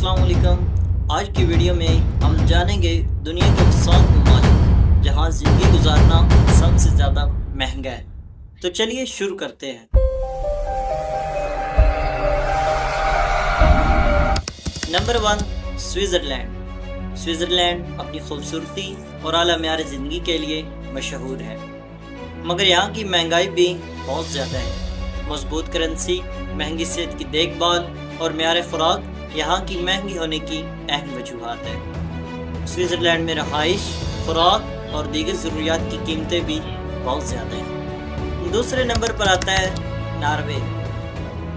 अस्सलाम वालेकुम। आज की वीडियो में हम जानेंगे दुनिया के 7 ममालिक जहां ज़िंदगी गुजारना सबसे ज़्यादा महंगा है। तो चलिए शुरू करते हैं। Number 1, Switzerland. स्विट्ज़रलैंड अपनी खूबसूरती और आला म्यार ज़िंदगी के लिए मशहूर है, मगर यहाँ की महंगाई भी बहुत ज़्यादा है। मजबूत करेंसी, महंगी सेहत की देखभाल और म्यार खुराक यहाँ की महंगी होने की अहम वजूहात है। स्विट्ज़रलैंड में रहाइश, खुराक और दीगर ज़रूरियात की कीमतें भी बहुत ज़्यादा हैं। दूसरे नंबर पर आता है नॉर्वे।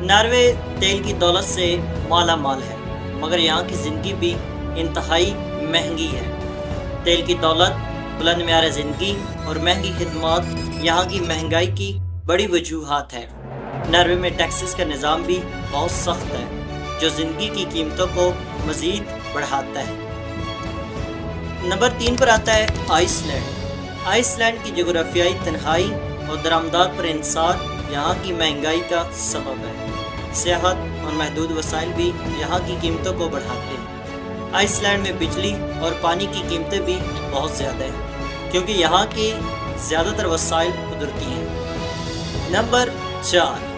नॉर्वे तेल की दौलत से माला माल है, मगर यहाँ की ज़िंदगी भी इंतहाई महंगी है। तेल की दौलत, बुलंद म्यार ज़िंदगी और महंगी खिदमत यहाँ की महंगाई की बड़ी वजूहात है। नॉर्वे में टैक्सेस का निज़ाम भी बहुत सख्त है, जो ज़िंदगी की कीमतों को मज़ीद बढ़ाता है। नंबर 3 पर आता है आइसलैंड। आइसलैंड की जोग्राफियाई तन्हाई और दरामदात पर इंसार यहाँ की महंगाई का सबब है। सियाहत और महदूद वसाइल भी यहाँ की कीमतों को बढ़ाते हैं। आइसलैंड में बिजली और पानी की कीमतें भी बहुत ज़्यादा हैं, क्योंकि यहाँ की ज़्यादातर वसाइल कुदरती हैं। Number 4,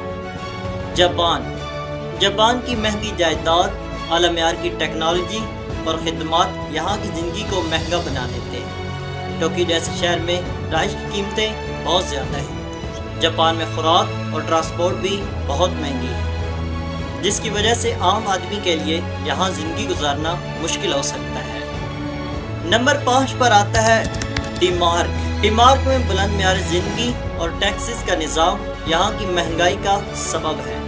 Japan. जापान की महंगी जायदाद, आला म्यार की टेक्नोलॉजी और खिदमत यहाँ की ज़िंदगी को महंगा बना देते हैं। टोक्यो जैसे शहर में रहाइश की कीमतें बहुत ज़्यादा हैं। जापान में खुराक और ट्रांसपोर्ट भी बहुत महंगी है, जिसकी वजह से आम आदमी के लिए यहाँ ज़िंदगी गुजारना मुश्किल हो सकता है। नंबर 5 पर आता है डेनमार्क। डेनमार्क में बुलंद म्यार ज़िंदगी और टैक्सेस का निज़ाम यहाँ की महंगाई का सबब है।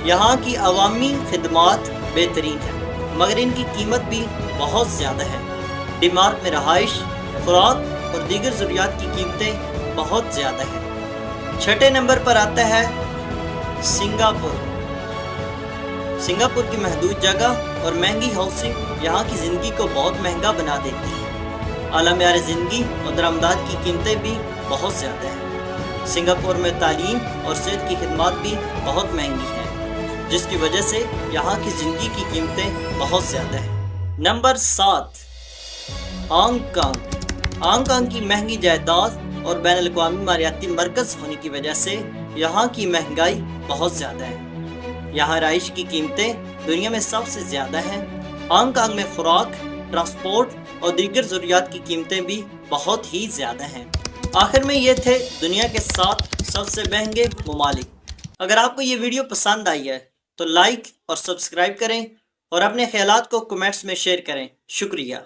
यहाँ की अवामी खिदमत बेहतरीन है, मगर इनकी कीमत भी बहुत ज़्यादा है। डेनमार्क में रहाइश, खुराक और दीगर ज़रूरियात की कीमतें बहुत ज़्यादा हैं। छठे नंबर पर आता है सिंगापुर। सिंगापुर की महदूद जगह और महंगी हाउसिंग यहाँ की ज़िंदगी को बहुत महंगा बना देती है। आला म्यार ज़िंदगी और दरामदात की कीमतें भी बहुत ज़्यादा हैं। सिंगापुर में तालीम और सेहत की खिदमत भी बहुत महंगी है, जिसकी वजह से यहाँ की ज़िंदगी की कीमतें बहुत ज़्यादा हैं। Number 7, Hong Kong. हांगकांग की महंगी जायदाद और बैनुल अक़वामी मालियाती मरकज़ होने की वजह से यहाँ की महंगाई बहुत ज़्यादा है। यहाँ रहाइश की कीमतें दुनिया में सबसे ज़्यादा हैं। हांगकांग में खुराक, ट्रांसपोर्ट और दीगर ज़रूरियात की कीमतें भी बहुत ही ज़्यादा हैं। आखिर में ये थे दुनिया के 7 सबसे महंगे ममालिक। अगर आपको ये वीडियो पसंद आई है तो लाइक और सब्सक्राइब करें और अपने ख्यालात को कमेंट्स में शेयर करें। शुक्रिया।